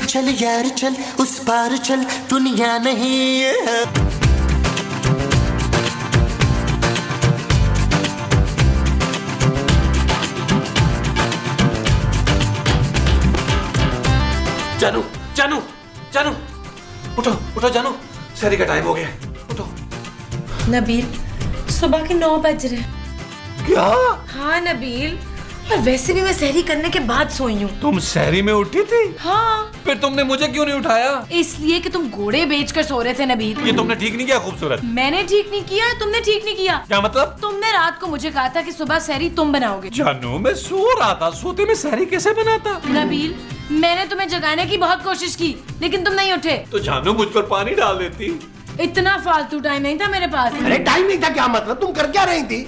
चल यार चल उस पार चल दुनिया नहीं है। जानू जानू जानू उठो उठो जानू, सहरी का टाइम हो गया, उठो। नबील सुबह के 9 बज रहे। क्या? हाँ नबील, और वैसे भी मैं सहरी करने के बाद सोई हूँ। तुम सहरी में उठी थी? हाँ। फिर तुमने मुझे क्यों नहीं उठाया? इसलिए कि तुम घोड़े बेचकर सो रहे थे नबील। ये तुमने ठीक नहीं किया खूबसूरत। मैंने ठीक नहीं किया, तुमने ठीक नहीं किया। क्या मतलब? तुमने रात को मुझे कहा था कि सुबह सहरी तुम बनाओगे। जानू मैं सो रहा था, सोते में सहरी कैसे बनाता? नबील मैंने तुम्हें जगाने की बहुत कोशिश की लेकिन तुम नहीं उठे। तो जानू मुझ पर पानी डाल देती। इतना फालतू टाइम नहीं था मेरे पास। अरे टाइम नहीं था क्या मतलब? तुम कर क्या रही थी?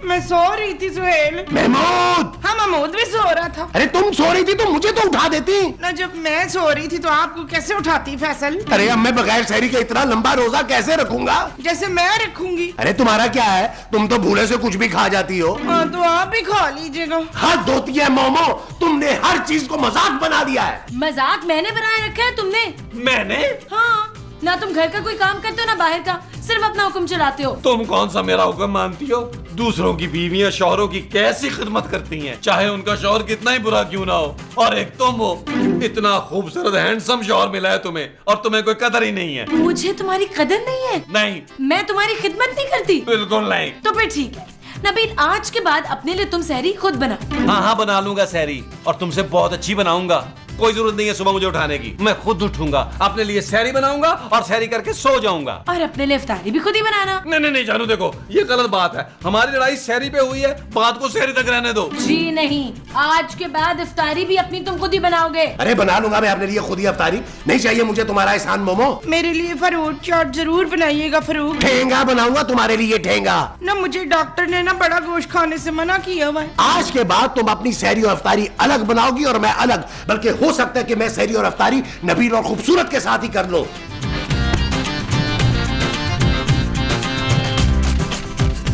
मैं सो रही थी सुहेल। महमूद! हाँ महमूद भी सो रहा था। अरे तुम सो रही थी तो मुझे तो उठा देती ना, जब मैं सो रही थी तो आपको कैसे उठाती फैसल? अरे अब मैं बगैर सहरी के इतना लंबा रोजा कैसे रखूंगा? जैसे मैं रखूंगी। अरे तुम्हारा क्या है, तुम तो भूले से कुछ भी खा जाती हो। हाँ तो आप भी खा लीजिएगा। हाथ धोती है मोमो, तुमने हर चीज को मजाक बना दिया है। मजाक मैंने बनाए रखा है, तुमने? मैंने? हाँ, ना तुम घर का कोई काम करते हो ना बाहर का, सिर्फ अपना हुक्म चलाते हो। तुम कौन सा मेरा हुक्म मानती हो? दूसरों की बीवियां शौहरों की कैसी खिदमत करती हैं, चाहे उनका शौहर कितना ही बुरा क्यों ना हो। और एक तुम हो, इतना खूबसूरत हैंडसम शौहर मिला है तुम्हें और तुम्हें कोई कदर ही नहीं है। मुझे तुम्हारी कदर नहीं है? नहीं। मैं तुम्हारी खिदमत नहीं करती? बिल्कुल नहीं। तो फिर ठीक है नबील, आज के बाद अपने लिए तुम सहरी खुद बनाओ। हाँ हाँ बना लूंगा सहरी, और तुमसे बहुत अच्छी बनाऊंगा। कोई जरूरत नहीं है सुबह मुझे उठाने की, मैं खुद उठूंगा, अपने लिए सहरी बनाऊंगा और सहरी करके सो जाऊंगा। और अपने लिए इफ्तारी भी खुद ही बनाना। नहीं नहीं नहीं जानू, देखो ये गलत बात है। हमारी लड़ाई सहरी पे हुई है, बात को सहरी तक रहने दो। जी नहीं, आज के बाद इफ्तारी भी अपनी तुम खुद ही बनाओगे। अरे बना लूंगा मैं अपने लिए खुद ही अफ्तारी, नहीं चाहिए मुझे तुम्हारा एहसान मोमो। मेरे लिए फरूट चाट जरूर बनाइएगा फरूट। ठेंगा बनाऊंगा तुम्हारे लिए, ठेंगा। ना मुझे डॉक्टर ने ना बड़ा गोश्त खाने से मना किया हुआ है। आज के बाद तुम अपनी सहरी और अफ्तारी अलग बनाओगी और मैं अलग, बल्कि हो सकता है कि मैं सहरी और अफ्तारी नबील और खूबसूरत के साथ ही कर लूं।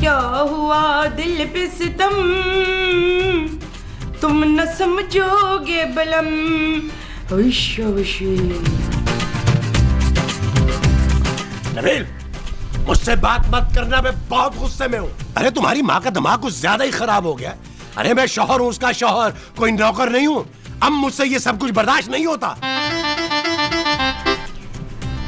क्या हुआ दिल पे सितम, तुम न समझोगे बलम। नबील मुझसे बात मत करना, मैं बहुत गुस्से में हूँ। अरे तुम्हारी माँ का दिमाग कुछ ज्यादा ही खराब हो गया। अरे मैं शौहर हूँ, उसका शौहर, कोई नौकर नहीं हूँ। अब मुझसे ये सब कुछ बर्दाश्त नहीं होता।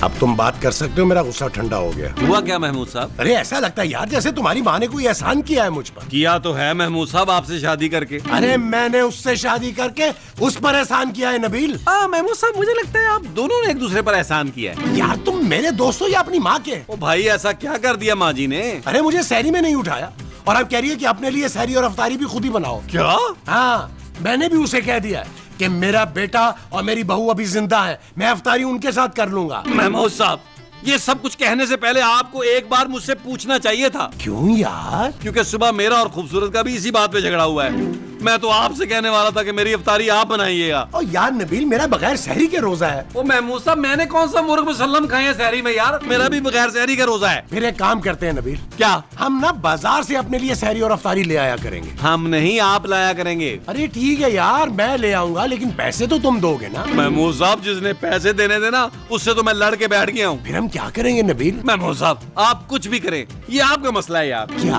अब तुम बात कर सकते हो, मेरा गुस्सा ठंडा हो गया। हुआ क्या महमूद साहब? अरे ऐसा लगता है यार जैसे तुम्हारी माँ ने कोई एहसान किया है मुझ पर। किया तो है महमूद साहब, आपसे शादी करके। अरे मैंने उससे शादी करके उस पर एहसान किया है नबील। महमूद साहब मुझे लगता है आप दोनों ने एक दूसरे पर एहसान किया है। यार तुम मेरे दोस्त हो या अपनी माँ के? ओ भाई ऐसा क्या कर दिया माँ जी ने? अरे मुझे सहरी में नहीं उठाया और अब कह रही है कि अपने लिए सहरी और अफ्तारी भी खुद ही बनाओ। क्या? हाँ, मैंने भी उसे कह दिया कि मेरा बेटा और मेरी बहू अभी जिंदा है, मैं अफ्तारी उनके साथ कर लूंगा। महमूद साहब ये सब कुछ कहने से पहले आपको एक बार मुझसे पूछना चाहिए था। क्यों यार? क्योंकि सुबह मेरा और खूबसूरत का भी इसी बात पे झगड़ा हुआ है। मैं तो आपसे कहने वाला था कि मेरी इफ्तारी आप बनाइएगा। और यार नबील मेरा बगैर सहरी के रोजा है। ओ महमूद साहब मैंने कौन सा मुर्ग मुसल्लम खाए हैं सहरी में यार, मेरा भी बगैर सहरी का रोजा है। फिर एक काम करते हैं नबील, क्या? हम ना बाजार से अपने लिए सहरी और अफ्तारी ले आया करेंगे। हम नहीं, आप लाया करेंगे। अरे ठीक है यार, मैं ले आऊंगा, लेकिन पैसे तो तुम दोगे ना। महमूद साहब जिसने पैसे देने थे ना उससे तो मैं लड़ के बैठ गया हूँ। फिर हम क्या करेंगे नबील? महमूद साहब आप कुछ भी करें, ये आपका मसला है यार। क्या?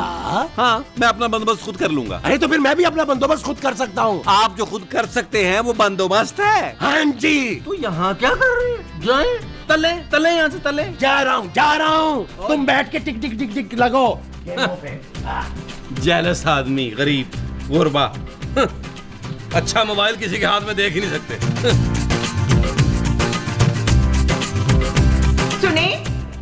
हाँ मैं अपना बंदोबस्त खुद कर लूंगा। अरे तो फिर मैं भी अपना बंदोबस्त खुद कर सकता हूँ। आप जो खुद कर सकते हैं वो बंदोबस्त है। हाँ जी। तो यहाँ क्या कर रहे हैं? जाए तले तले, यहाँ से तले। जा रहा हूँ। तुम बैठ के टिक टिक टिक टिक लगो। जेलस आदमी, गरीब, गुरबा। अच्छा मोबाइल किसी के हाथ में देख ही नहीं सकते। सुने,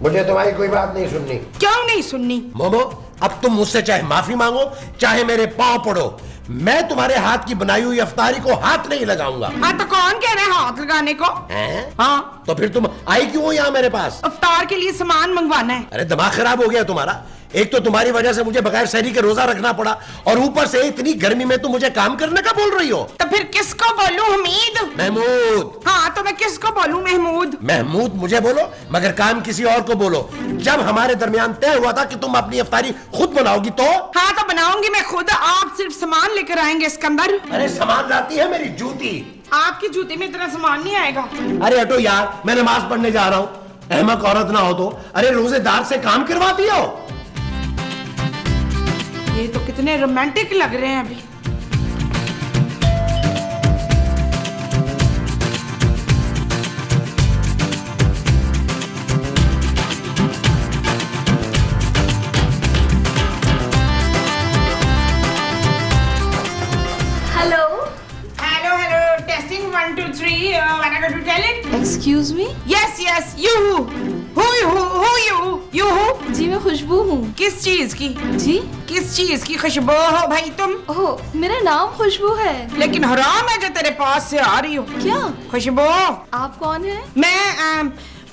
मुझे तुम्हारी कोई बात नहीं सुननी। क्यों नहीं सुननी? मोमो अब तुम मुझसे चाहे माफी मांगो चाहे मेरे पांव पड़ो, मैं तुम्हारे हाथ की बनाई हुई अफ्तारी को हाथ नहीं लगाऊंगा। हाँ तो कौन कह रहे हैं हाथ लगाने को? हैं? हाँ तो फिर तुम आई क्यों हो यहाँ मेरे पास? अफ्तार के लिए सामान मंगवाना है। अरे दिमाग खराब हो गया तुम्हारा? एक तो तुम्हारी वजह से मुझे बगैर सहरी के रोजा रखना पड़ा और ऊपर से इतनी गर्मी में तुम मुझे काम करने का बोल रही हो। तो फिर किसको बोलूं हमीद? महमूद। हाँ तो मैं किसको बोलूं महमूद? महमूद मुझे बोलो मगर काम किसी और को बोलो। जब हमारे दरमियान तय हुआ था कि तुम अपनी इफ्तारी खुद बनाओगी तो? हाँ तो बनाऊंगी मैं खुद, आप सिर्फ सामान लेकर आएंगे इसके अंदर। अरे सामान लाती है मेरी जूती। आपकी जूती में इतना सामान नहीं आएगा। अरे हटो यार, मैं नमाज पढ़ने जा रहा हूँ। अहमक औरत ना हो तो। अरे रोजेदार से काम करवाती हो। ये तो कितने रोमांटिक लग रहे हैं अभी। Hello hello hello, testing 1 2 3, when I go to tell it? Excuse me. Yes yes, you who you who? जी मैं खुशबू हूँ। किस चीज की? जी किस चीज की खुशबू हो भाई तुम? ओह मेरा नाम खुशबू है। लेकिन हराम है जो तेरे पास से आ रही हो। क्या? खुशबू, आप कौन है?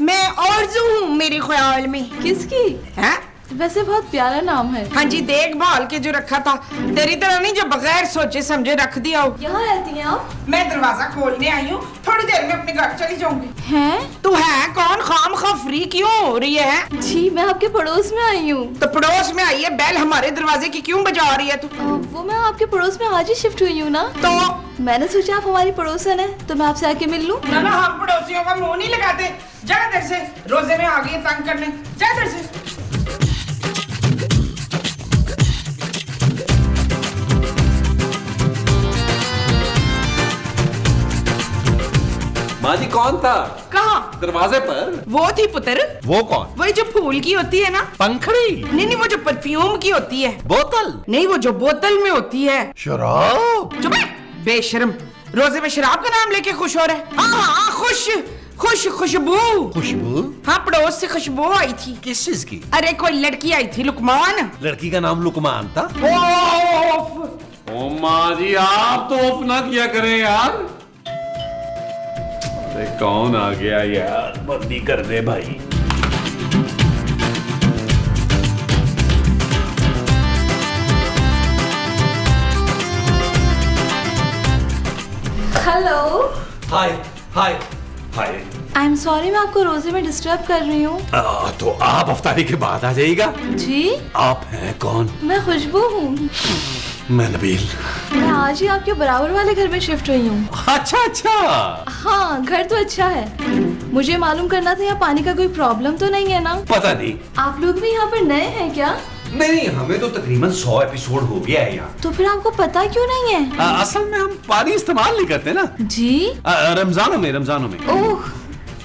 मैं आरज़ू हूँ मेरे ख्याल में। किसकी? हैं? वैसे बहुत प्यारा नाम है। हाँ जी, देखभाल के जो रखा था, तेरी तरह नहीं जो बगैर सोचे समझे रख दिया हो। यहाँ रहती हैं आप? मैं दरवाजा खोलने आई हूँ, थोड़ी देर में अपने घर चली जाऊंगी। हैं? तू है कौन? खामखा फ्री क्यों हो रही है? जी मैं आपके पड़ोस में आई हूँ। तो पड़ोस में आई है, बेल हमारे दरवाजे की क्यों बजा रही है तू? वो मैं आपके पड़ोस में आज ही शिफ्ट हुई हूँ ना, तो मैंने सोचा आप हमारी पड़ोसन है तो मैं आपसे आके मिल लूं। ना हम पड़ोसियों का मुंह नहीं लगाते। जा इधर से, रोजे में आ गई तंग करने। जा इधर से। माँ जी कौन था? कहाँ? दरवाजे पर। वो थी पुत्र। वो कौन? वही जो फूल की होती है ना। पंखड़ी? नहीं नहीं, वो जो परफ्यूम की होती है। बोतल? नहीं, वो जो बोतल में होती है। शराब? चुप है, बेशर्म। रोजे में शराब का नाम लेके खुश हो रहे? हाँ हाँ, खुशबू। खुशबू? हाँ, पड़ोस से खुशबू आई थी। किस चीज की? अरे कोई लड़की आई थी, लुकमान। लड़की का नाम लुकमान था? ओफ। ओ माँ जी आप तो ऑफ ना किया करें यार। अरे कौन आ गया यार, बंदी कर दे भाई। Hello. Hi hi hi. I am sorry मैं आपको रोजे में डिस्टर्ब कर रही हूँ। तो आप अफ्तारी के बाद आ जाइएगा। जी आप हैं कौन? मैं खुशबू हूँ। मैं नबील। मैं आज ही आपके बराबर वाले घर में शिफ्ट हुई हूँ। अच्छा अच्छा। हाँ घर तो अच्छा है। मुझे मालूम करना था यहाँ पानी का कोई प्रॉब्लम तो नहीं है ना? पता नहीं। आप लोग भी यहाँ पर नए हैं क्या? नहीं, हमें तो तकरीबन 100 एपिसोड हो गया है यहाँ। तो फिर आपको पता क्यों नहीं है? असल में हम पानी इस्तेमाल नहीं करते ना। जी? रमजानों में। ओह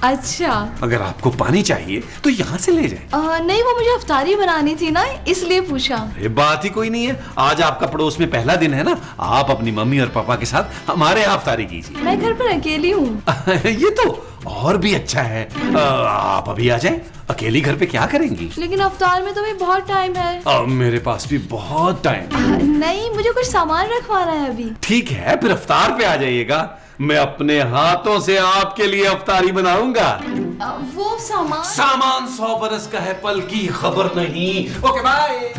अच्छा। अगर आपको पानी चाहिए तो यहाँ से ले जाए। नहीं वो मुझे अफ्तारी बनानी थी ना, इसलिए पूछा। ये बात ही कोई नहीं है। आज आपका पड़ोस में पहला दिन है ना, आप अपनी मम्मी और पापा के साथ हमारे यहाँ अफ्तारी कीजिए। मैं घर पर अकेली हूँ। ये तो और भी अच्छा है। आप अभी आ जाए। अकेली घर पे क्या करेंगी? लेकिन अफ्तार में तो भी बहुत टाइम है। मेरे पास भी बहुत टाइम। नहीं मुझे कुछ सामान रखवाना है अभी। ठीक है फिर अफ्तार पे आ जाइएगा। मैं अपने हाथों से आपके लिए अफ्तारी बनाऊंगा। वो सामान 100 बरस का है, पल की खबर नहीं। Okay bye.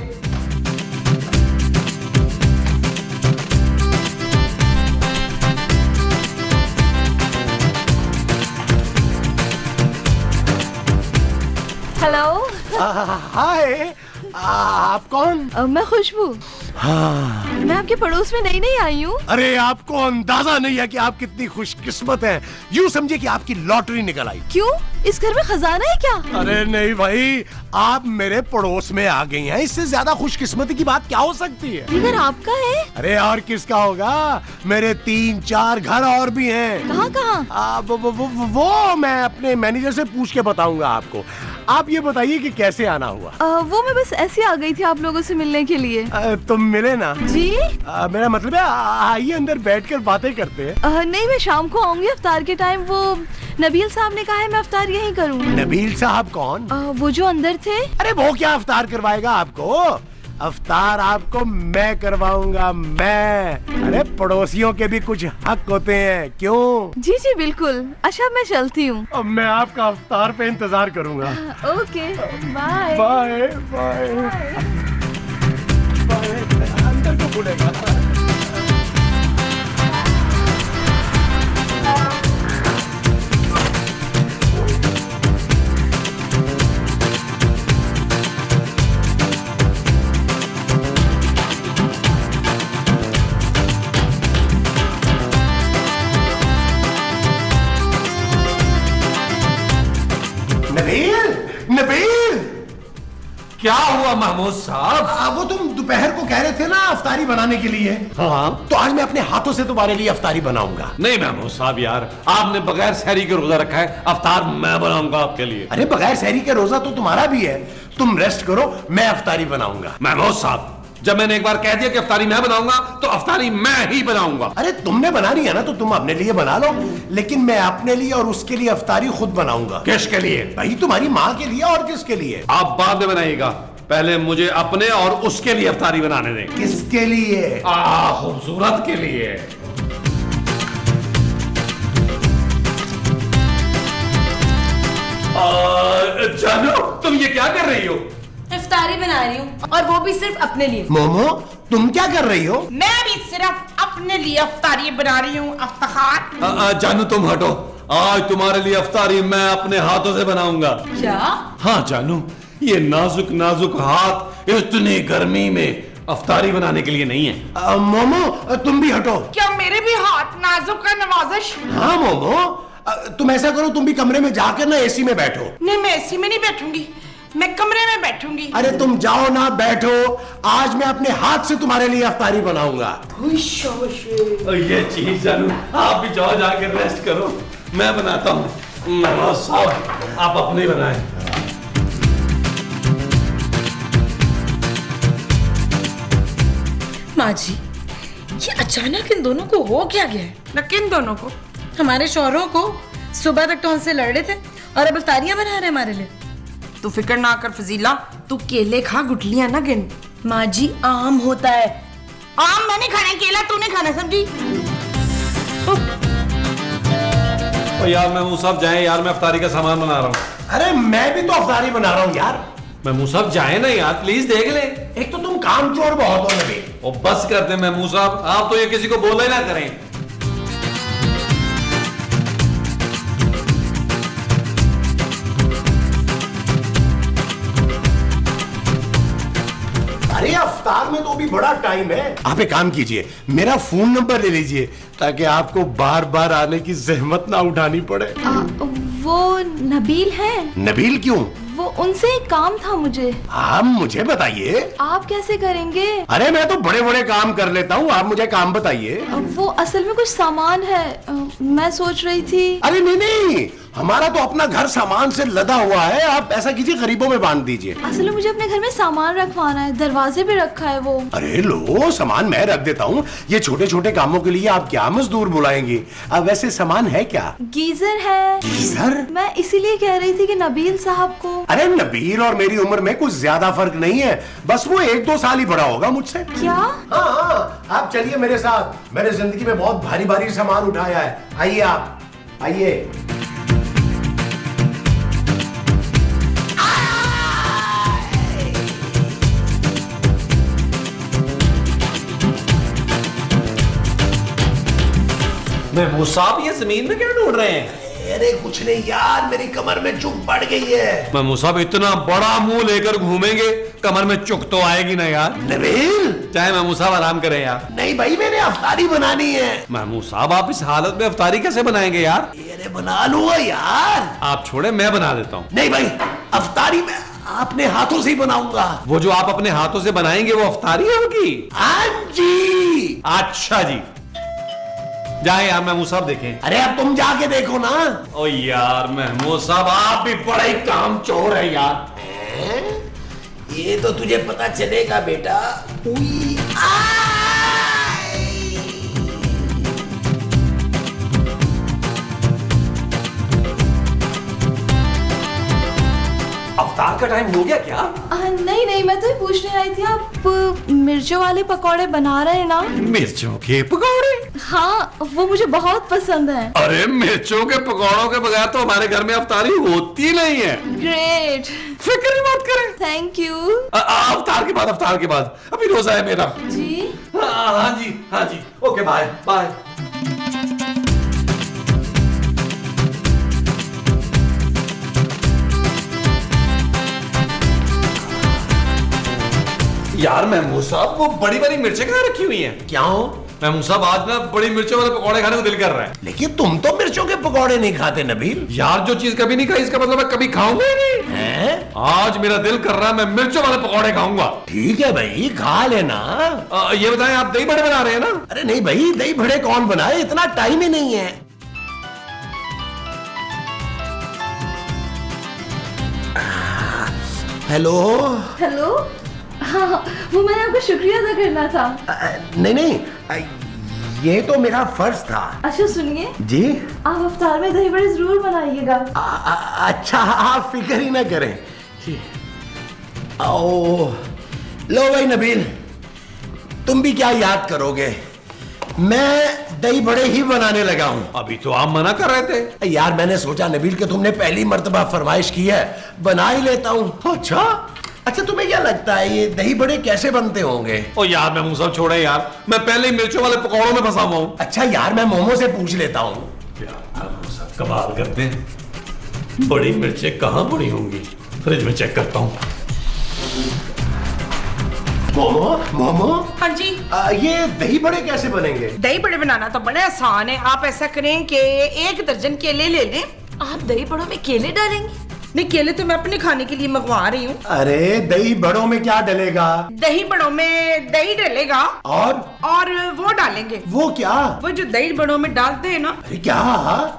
हेलो। हाय, आप कौन? मैं खुशबू। हाँ। मैं आपके पड़ोस में नई आई हूँ। अरे आपको अंदाजा नहीं है कि आप कितनी खुशकिस्मत हैं। यूं समझिए कि आपकी लॉटरी निकल आई। क्यों? इस घर में खजाना है क्या? अरे नहीं भाई, आप मेरे पड़ोस में आ गई हैं। इससे ज्यादा खुशकिस्मती की बात क्या हो सकती है? ये घर आपका है? अरे और किसका होगा? मेरे 3-4 घर और भी हैं। कहाँ कहाँ? वो मैं अपने मैनेजर से पूछ के बताऊंगा आपको। आप ये बताइए कि कैसे आना हुआ? वो मैं बस ऐसे आ गई थी आप लोगों से मिलने के लिए। तुम मिले ना? जी? मेरा मतलब है आइए अंदर बैठकर बातें करते हैं। नहीं मैं शाम को आऊंगी अफ्तार के टाइम। वो नबील साहब ने कहा है मैं अफ्तार यहीं करूँ। नबील साहब कौन? वो जो अंदर थे। अरे वो क्या अफ्तार करवाएगा आपको? अफ्तार आपको मैं करवाऊंगा, मैं। अरे पड़ोसियों के भी कुछ हक होते हैं, क्यों? जी जी बिल्कुल। अच्छा मैं चलती हूँ। अब मैं आपका अफ्तार पे इंतजार करूंगा। Okay bye. Bye bye. अंदर को बोलेगा। नबील, नबील, क्या हुआ महमूद साहब? वो तुम दोपहर को कह रहे थे ना अफ्तारी बनाने के लिए। हाँ, तो आज मैं अपने हाथों से तुम्हारे लिए अफ्तारी बनाऊंगा। नहीं महमूद साहब यार, आपने बगैर सहरी के रोजा रखा है, अफ्तार मैं बनाऊंगा आपके लिए। अरे बगैर सहरी के रोजा तो तुम्हारा भी है, तुम रेस्ट करो, मैं अफ्तारी बनाऊंगा। महमूद साहब, जब मैंने एक बार कह दिया कि अफ्तारी मैं बनाऊंगा तो अफ्तारी मैं ही बनाऊंगा। अरे तुमने बनानी है ना तो तुम अपने लिए बना लो, लेकिन मैं अपने लिए और उसके लिए अफ्तारी खुद बनाऊंगा। किसके लिए? भाई तुम्हारी माँ के लिए और किसके लिए? आप बाद में बनाइएगा, पहले मुझे अपने और उसके लिए अफ्तारी बनाने दें। किसके लिए? खूबसूरत के लिए। जानो तुम ये क्या कर रही हो? इफ्तारी बना रही हूँ, और वो भी सिर्फ अपने लिए। मोमो तुम क्या कर रही हो? मैं भी सिर्फ अपने लिए अफ्तारी बना रही हूँ। अफ्तार, जानू तुम हटो, आज तुम्हारे लिए अफ्तारी मैं अपने हाथों से बनाऊंगा। क्या? हाँ जानू, ये नाजुक नाजुक हाथ इतनी गर्मी में अफ्तारी बनाने के लिए नहीं है। मोमो तुम भी हटो। क्या मेरे भी हाथ नाजुक का नवाजिश? हाँ मोमो, तुम ऐसा करो, तुम भी कमरे में जाकर ना एसी में बैठो। नहीं, मैं एसी में नहीं बैठूंगी, मैं कमरे में बैठूंगी। अरे तुम जाओ ना, बैठो, आज मैं अपने हाथ से तुम्हारे लिए अफ्तारी बनाऊंगा। ये चीज जानू, आप भी जाओ, जाके रेस्ट करो, मैं बनाता हूँ। नवाज साहब आप अपने बनाए। माँ जी, ये अचानक इन दोनों को हो क्या गया है? न किन दोनों को? हमारे शौहरों को। सुबह तक तो हमसे लड़ रहे थे और अब इफ्तारियां बना रहे हैं हमारे लिए। तू फिक्र ना कर फजीला, तू केले खा, गुठलियां ना गिन। माँ जी आम होता है। आम मैंने खाना, केला तूने खाना, समझी? यार महमूद साहब जाए यार, मैं अफ्तारी का सामान बना रहा हूँ। अरे मैं भी तो अफ्तारी बना रहा हूँ यार। महमूद साहब जाए ना यार, प्लीज देख ले। एक तो तुम कामचोर बहुत हो नबी। और बस कर दे महमूद साहब, आप तो ये किसी को बोला ही ना करें। अरे अफ्तार में तो भी बड़ा टाइम है। आप एक काम कीजिए, मेरा फोन नंबर ले लीजिए ताकि आपको बार बार आने की जहमत ना उठानी पड़े। वो नबील है? नबील क्यों? वो उनसे एक काम था मुझे। आप मुझे बताइए। आप कैसे करेंगे? अरे मैं तो बड़े बड़े काम कर लेता हूँ, आप मुझे काम बताइए। वो असल में कुछ सामान है, मैं सोच रही थी। अरे नहीं नहीं, हमारा तो अपना घर सामान से लदा हुआ है, आप ऐसा कीजिए गरीबों में बांट दीजिए। असल में मुझे अपने घर में सामान रखवाना है, दरवाजे पे रखा है वो। अरे लो, सामान मैं रख देता हूँ, ये छोटे छोटे कामों के लिए आप क्या मजदूर बुलाएंगी? अब वैसे सामान है क्या? गीजर है। गीजर? मैं इसीलिए कह रही थी कि नबील साहब को। अरे नबील और मेरी उम्र में कुछ ज्यादा फर्क नहीं है, बस वो 1-2 साल ही बड़ा होगा मुझसे। क्या? हाँ, आप चलिए मेरे साथ, मैंने जिंदगी में बहुत भारी भारी सामान उठाया है। आइए आप, आइए। महमूद साहब ये जमीन में क्या ढूंढ रहे हैं? अरे कुछ नहीं यार, मेरी कमर में चुक पड़ गई है। महमूद साहब इतना बड़ा मुंह लेकर घूमेंगे, कमर में चुक तो आएगी ना यार। नबील, चाहे महमूद साहब आराम करें यार। नहीं भाई, मैंने अफ्तारी बनानी है। महमूद साहब आप इस हालत में अफ्तारी कैसे बनाएंगे यार? अरे बना लूंगा यार। आप छोड़े, मैं बना देता हूँ। नहीं भाई, अफ्तारी मैं अपने हाथों से ही बनाऊंगा। वो जो आप अपने हाथों से बनाएंगे वो अफ्तारी होगी? हाँ जी। अच्छा जी, जाए यार महमूद साहब देखें। अरे अब तुम जाके देखो ना। ओ यार महमूद साहब आप भी बड़ा ही काम चोर है यार। ये तो तुझे पता चलेगा बेटा। अफ्तार का टाइम हो गया क्या? नहीं नहीं, मैं तो ये पूछने आई थी, आप मिर्चों वाले पकौड़े बना रहे हैं ना? मिर्चों के पकौड़े? हाँ, वो मुझे बहुत पसंद है। अरे मिर्चों के पकौड़ों के बगैर तो हमारे घर में अफ्तारी होती नहीं है। ग्रेट, फिक्र मत करें। Thank you. अफ्तार के बाद अभी रोजा है मेरा जी। हाँ जी ओके बाय बाय। यार महमूद साहब, वो बड़ी बड़ी मिर्चें कहाँ रखी हुई हैं? क्यों? महमूद साहब, आज ना बड़ी मिर्चों वाले पकौड़े खाने को दिल कर रहा है। लेकिन तुम तो मिर्चों के पकौड़े नहीं खाते नबील। यार जो चीज कभी नहीं खाई इसका मतलब मैं कभी खाऊंगा ही नहीं। हैं? आज मेरा दिल कर रहा है, मैं मिर्चों वाले पकौड़े खाऊंगा। ठीक है भाई, खा लेना। ये बताएं, आप दही बड़े बना रहे हैं ना? अरे नहीं भाई, दही बड़े कौन बनाए, इतना टाइम ही नहीं है। हेलो। हेलो। हाँ, वो मैंने आपको शुक्रिया अदा करना था। नहीं, ये तो मेरा फर्ज था। अच्छा सुनिए जी। आप अफ्तार में दही बड़े जरूर बनाइएगा। अच्छा, आप फिक्र ही ना करें। ओ, लो भाई नबील, तुम भी क्या याद करोगे, मैं दही बड़े ही बनाने लगा हूं। अभी तो आप मना कर रहे थे। यार मैंने सोचा नबील कि तुमने पहली मर्तबा फरमाइश की है, बना ही लेता हूं। अच्छा तुम्हें क्या लगता है ये दही बड़े कैसे बनते होंगे? ओ यार महमूद साहब छोड़े यार, मैं पहले ही मिर्चों वाले पकौड़ों में फंसा हुआ हूं। अच्छा यार, मैं मोमो से पूछ लेता हूं। कमाल करते हैं, बड़ी मिर्चें कहां पड़ी होंगी, फ्रिज में चेक करता हूं। मोमो। हाँ जी। ये दही बड़े कैसे बनेंगे? दही बड़े बनाना तो बड़ा आसान है। आप ऐसा करें कि 1 दर्जन केले ले लें। आप दही बड़ों में केले डालेंगे? नहीं, केले तो मैं अपने खाने के लिए मंगवा रही हूँ। अरे दही बड़ों में क्या डलेगा? दही बड़ों में दही डलेगा और वो डालेंगे। वो क्या? वो जो दही बड़ों में डालते हैं ना, अरे क्या?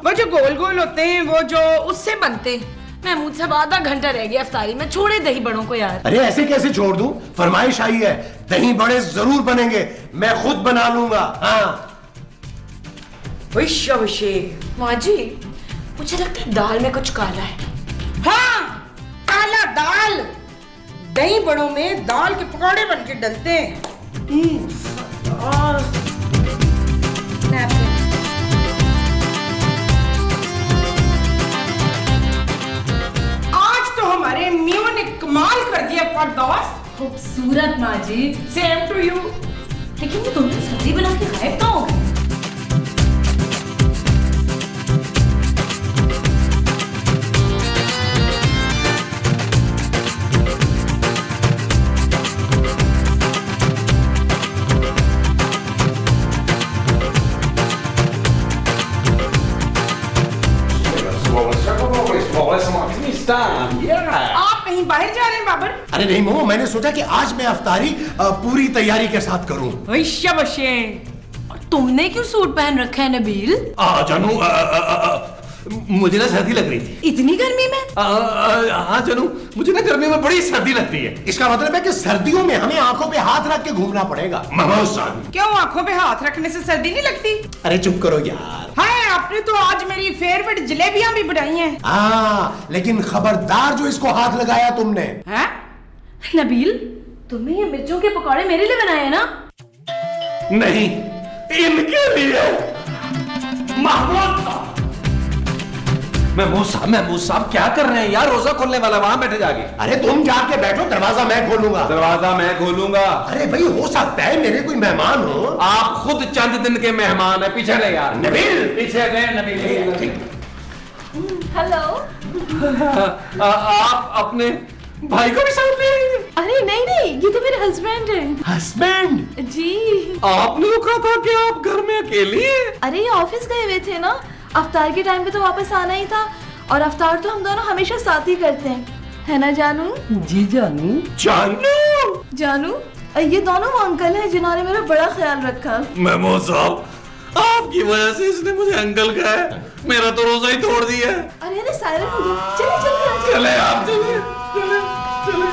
वो जो गोल गोल होते हैं, वो जो उससे बनते हैं। महमूद साहब, आधा घंटा रह गया अफ्तारी में, छोड़े दही बड़ों को यार। अरे ऐसे कैसे छोड़ दूं? फरमाइश आई है, दही बड़े जरूर बनेंगे, मैं खुद बना लूंगा। हाँ। माँ जी, मुझे लगता है दाल में कुछ काला है। हाँ, काला दाल। दही बड़ों में दाल के पकौड़े बन के डलते हैं। आज तो हमारे मियों ने कमाल कर दिया पर्दास। खूबसूरत माँ जी। Same to you. लेकिन वो तुमने सब्जी बना के गायब कहाँ हो गए? आप कहीं बाहर जा रहे हैं बाबर? अरे नहीं मोमो, मैंने सोचा कि आज मैं अफ्तारी पूरी तैयारी के साथ करूं। तुमने क्यों सूट पहन रखा है नबील? जानू, मुझे ना सर्दी लग रही थी। इतनी गर्मी में? हाँ जानू, मुझे ना गर्मी में बड़ी सर्दी लगती है। इसका मतलब है कि सर्दियों में हमें आंखों पे हाथ रख के घूमना पड़ेगा। क्यों, आंखों पे हाथ रखने से सर्दी नहीं लगती? अरे चुप करो यार। हाय, आपने तो आज मेरी फेवरेट जलेबियां भी बनाई हैं। हाँ, लेकिन खबरदार जो इसको हाथ लगाया तुमने। हैं? नबील, तुमने ये मिर्चों के पकौड़े मेरे लिए बनाए हैं ना? नहीं, इनके लिए। महमूद साहब क्या कर रहे हैं यार, रोजा खोलने वाला, वहां बैठे जाके। अरे तुम जाके बैठो, दरवाजा मैं खोलूंगा। दरवाजा मैं खोलूंगा? अरे भाई, हो सकता है मेरे कोई मेहमान हो। आप खुद चंद दिन के मेहमान है, पीछे रहे यार। नबील, पीछे गए नबील। हेलो। आप अपने भाई को भी साथ ले आएंगे? अरे नहीं नहीं, ये तो मेरे हस्बैंड हैं। हस्बैंड? जी। आपने तो कहा था कि आप घर में अकेली हैं। अरे ये ऑफिस गए हुए थे ना, अफ्तार के टाइम पे तो वापस आना ही था, और अफ्तार तो हम दोनों हमेशा साथ ही करते हैं, है ना जानू? जी जानू। जानू, ये दोनों वो अंकल हैं जिन्होंने मेरा बड़ा ख्याल रखा। महमूद साहब, आपकी वजह से इसने मुझे अंकल कहा है, मेरा तो रोजा ही तोड़ दिया है। अरे अरे साइलेंट हो गए, चले चले चले आप, चले चले चले।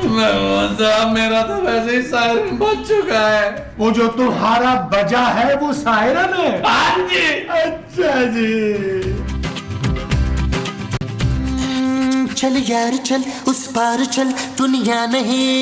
महमूद साहब, मेरा तो वैसे ही सायरन बज चुका है। वो जो तुम्हारा बजा है वो सायरन है? हाँ जी। अच्छा जी। चल यार चल उस पार चल दुनिया नहीं